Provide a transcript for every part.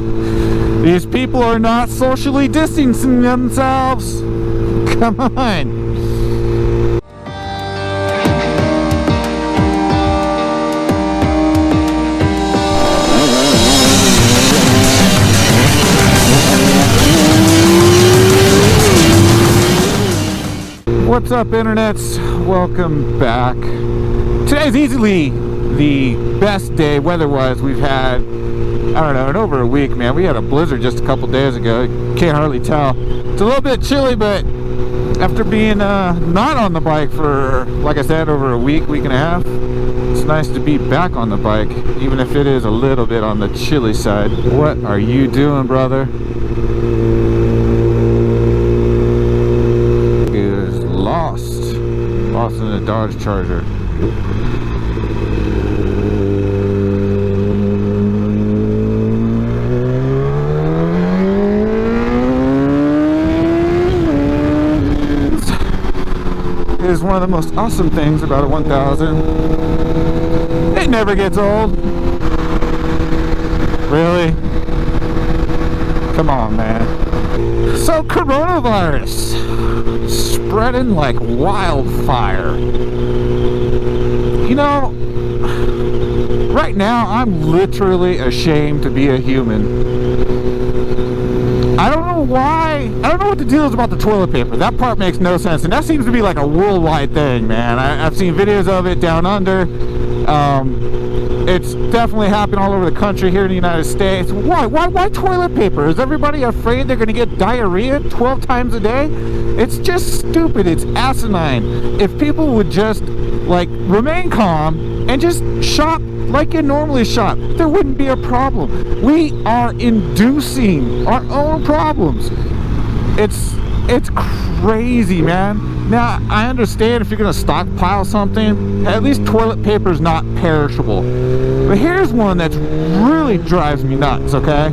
These people are not socially distancing themselves. Come on. What's up, internets? Welcome back. Today's easily the best day weather-wise we've had, I don't know, in over a week, man. We had a blizzard just a couple days ago. Can't hardly tell. It's a little bit chilly, but after being not on the bike for, like I said, over a week and a half, it's nice to be back on the bike, even if it is a little bit on the chilly side. What are you doing, brother? Lost in a Dodge Charger. It is one of the most awesome things about a 1000. It never gets old. Really? Come on, man. So, coronavirus spreading like wildfire. You know, right now I'm literally ashamed to be a human. I don't know why. I don't know what the deal is about the toilet paper. That part makes no sense, and that seems to be like a worldwide thing, man. I've seen videos of it down under. It's definitely happening all over the country here in the United States. Why toilet paper? Is everybody afraid they're going to get diarrhea 12 times a day? It's just stupid. It's asinine. If people would just, like, remain calm and just shop like you normally shop, there wouldn't be a problem. We are inducing our own problems. It's crazy, man. Now, I understand if you're going to stockpile something, at least toilet paper is not perishable. But here's one that really drives me nuts, okay?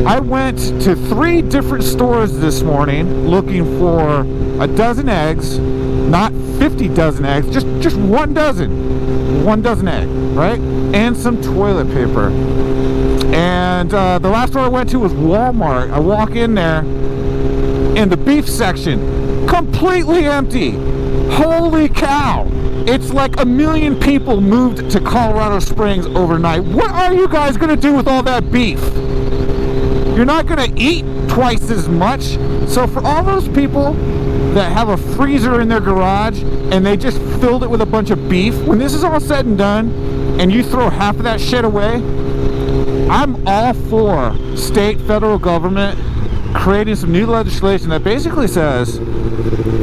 I went to 3 different stores this morning looking for a dozen eggs, not 50 dozen eggs, just 1 dozen. 1 dozen egg, right? And some toilet paper. And the last store I went to was Walmart. I walk in there, and the beef section, completely empty. Holy cow. It's like 1 million people moved to Colorado Springs overnight. What are you guys going to do with all that beef? You're not going to eat twice as much. So for all those people that have a freezer in their garage and they just filled it with a bunch of beef, when this is all said and done and you throw half of that shit away, I'm all for state, federal government creating some new legislation that basically says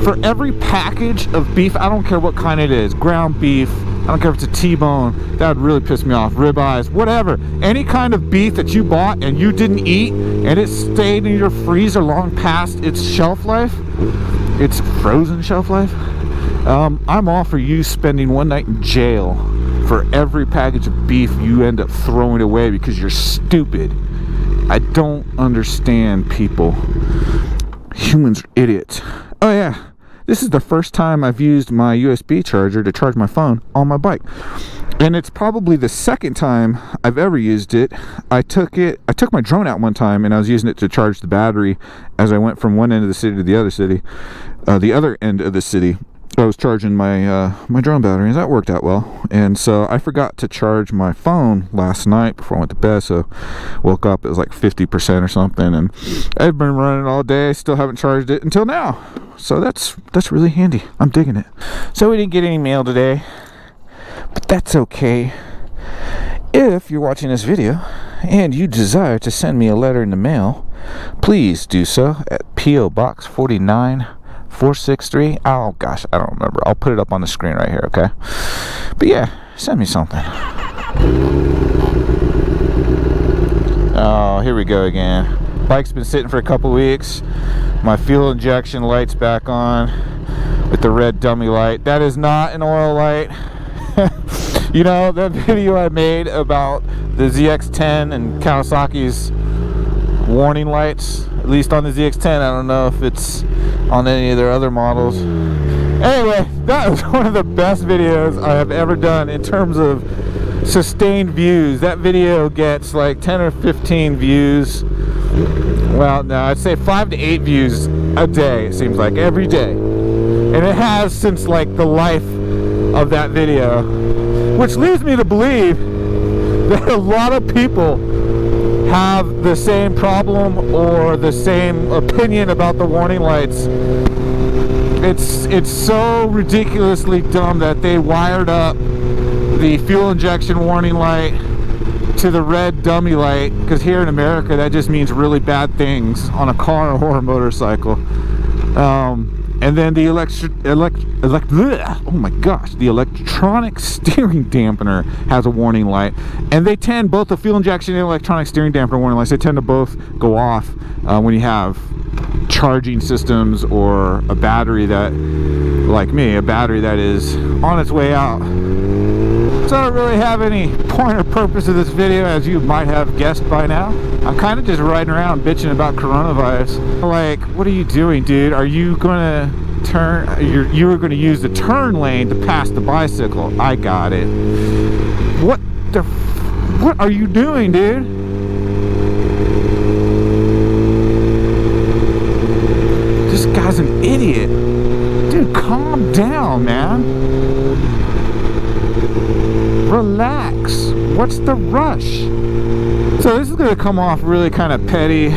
for every package of beef, I don't care what kind it is, ground beef, I don't care if it's a T-bone, that would really piss me off, ribeyes, whatever, any kind of beef that you bought and you didn't eat and it stayed in your freezer long past its shelf life, its frozen shelf life, I'm all for you spending 1 night in jail for every package of beef you end up throwing away because you're stupid. I don't understand people. Humans are idiots. Oh yeah, this is the first time I've used my USB charger to charge my phone on my bike. And it's probably the second time I've ever used it. I took my drone out one time and I was using it to charge the battery as I went from one end of the city to the other end of the city. I was charging my my drone battery, and that worked out well. And so I forgot to charge my phone last night before I went to bed, so woke up, it was like 50% or something, and I've been running all day, still haven't charged it until now. So that's really handy. I'm digging it. So we didn't get any mail today, but that's okay. If you're watching this video and you desire to send me a letter in the mail, please do so at P.O. Box 49463. Oh gosh, I don't remember. I'll put it up on the screen right here, okay? But yeah, send me something. Oh, here we go again. Bike's been sitting for a couple weeks. My fuel injection light's back on with the red dummy light. That is not an oil light. You know, that video I made about the ZX-10 and Kawasaki's warning lights, at least on the ZX-10, I don't know if it's on any of their other models. Anyway, that was one of the best videos I have ever done in terms of sustained views. That video gets like 10 or 15 views. Well, no, I'd say 5 to 8 views a day, it seems like, every day. And it has since like the life of that video, which leads me to believe that a lot of people have the same problem or the same opinion about the warning lights. It's so ridiculously dumb that they wired up the fuel injection warning light to the red dummy light, because here in America that just means really bad things on a car or a motorcycle. And then the oh my gosh, the electronic steering dampener has a warning light, and they tend, both the fuel injection and electronic steering dampener warning lights, they tend to both go off when you have charging systems or a battery that, like me, a battery that is on its way out. So I don't really have any point or purpose of this video, as you might have guessed by now. I'm kind of just riding around bitching about coronavirus. Like, what are you doing, dude? Are you gonna turn? You were gonna use the turn lane to pass the bicycle. I got it. What are you doing, dude? This guy's an idiot. Dude, calm down, man. Relax. What's the rush? So this is going to come off really kind of petty.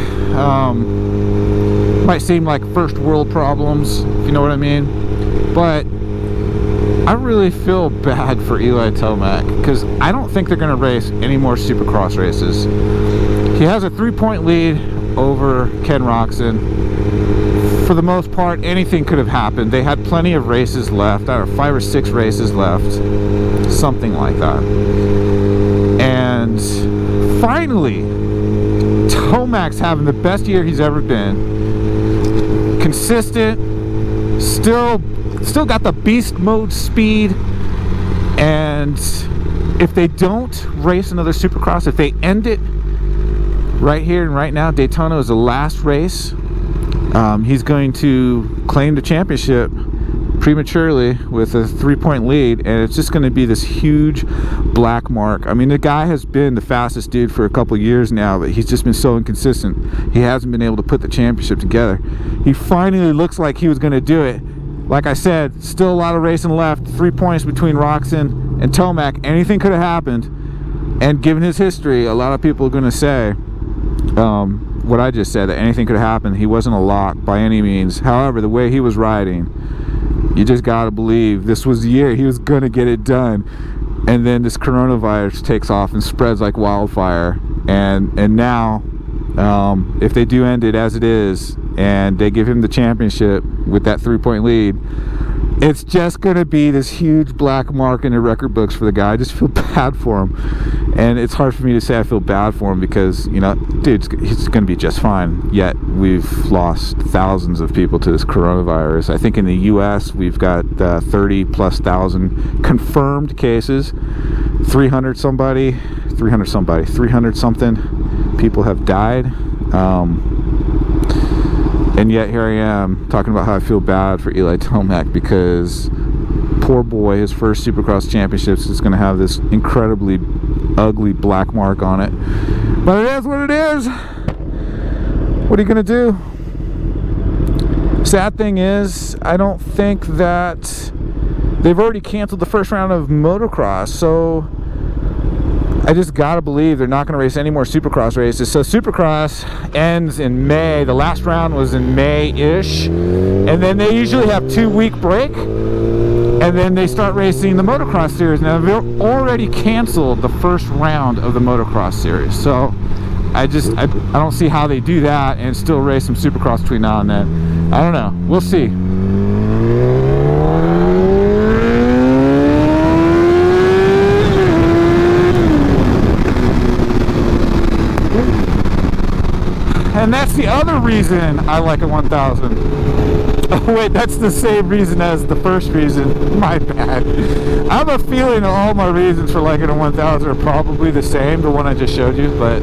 Might seem like first world problems, if you know what I mean. But I really feel bad for Eli Tomac, because I don't think they're going to race any more Supercross races. He has a 3-point lead over Ken Roczen. For the most part, anything could have happened. They had plenty of races left. I don't know, 5 or 6 races left. Something like that. And finally, Tomac's having the best year he's ever been. Consistent. Still got the beast mode speed. And if they don't race another Supercross, if they end it right here and right now, Daytona is the last race. He's going to claim the championship prematurely with a 3-point lead, and it's just going to be this huge black mark. I mean, the guy has been the fastest dude for a couple years now, but he's just been so inconsistent. He hasn't been able to put the championship together. He finally looks like he was going to do it. Like I said, still a lot of racing left. 3 points between Roczen and Tomac. Anything could have happened, and given his history, a lot of people are going to say what I just said, that anything could have happened. He wasn't a lock by any means. However, the way he was riding, you just gotta believe this was the year he was gonna get it done. And then this coronavirus takes off and spreads like wildfire, and now if they do end it as it is and they give him the championship with that 3-point lead, it's just gonna be this huge black mark in the record books for the guy. I just feel bad for him, and it's hard for me to say I feel bad for him, because, you know, dude, he's gonna be just fine. Yet we've lost thousands of people to this coronavirus. I think in the US we've got 30,000+ confirmed cases. 300 something people have died. And yet here I am talking about how I feel bad for Eli Tomac, because poor boy, his first Supercross championships is going to have this incredibly ugly black mark on it. But it is what it is. What are you going to do? Sad thing is, I don't think that they've already canceled the first round of motocross, so I just gotta believe they're not going to race any more Supercross races. So Supercross ends in May. The last round was in May-ish, and then they usually have 2-week break, and then they start racing the motocross series. Now they've already canceled the first round of the motocross series, so I don't see how they do that and still race some Supercross between now and then. I don't know. We'll see. And that's the other reason I like a 1000. Oh wait, that's the same reason as the first reason. My bad. I have a feeling that all my reasons for liking a 1000 are probably the same, the one I just showed you, but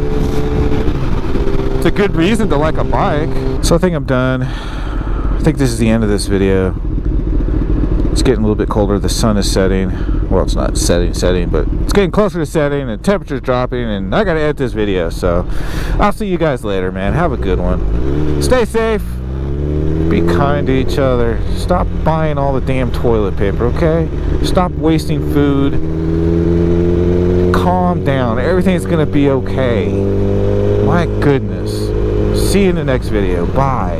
it's a good reason to like a bike. So I think I'm done. I think this is the end of this video. It's getting a little bit colder. The sun is setting. well, it's not setting, but it's getting closer to setting, and temperature's dropping, and I gotta edit this video. So I'll see you guys later, man. Have a good one. Stay safe. Be kind to each other. Stop buying all the damn toilet paper, okay? Stop wasting food. Calm down. Everything's gonna be okay. My goodness. See you in the next video. Bye.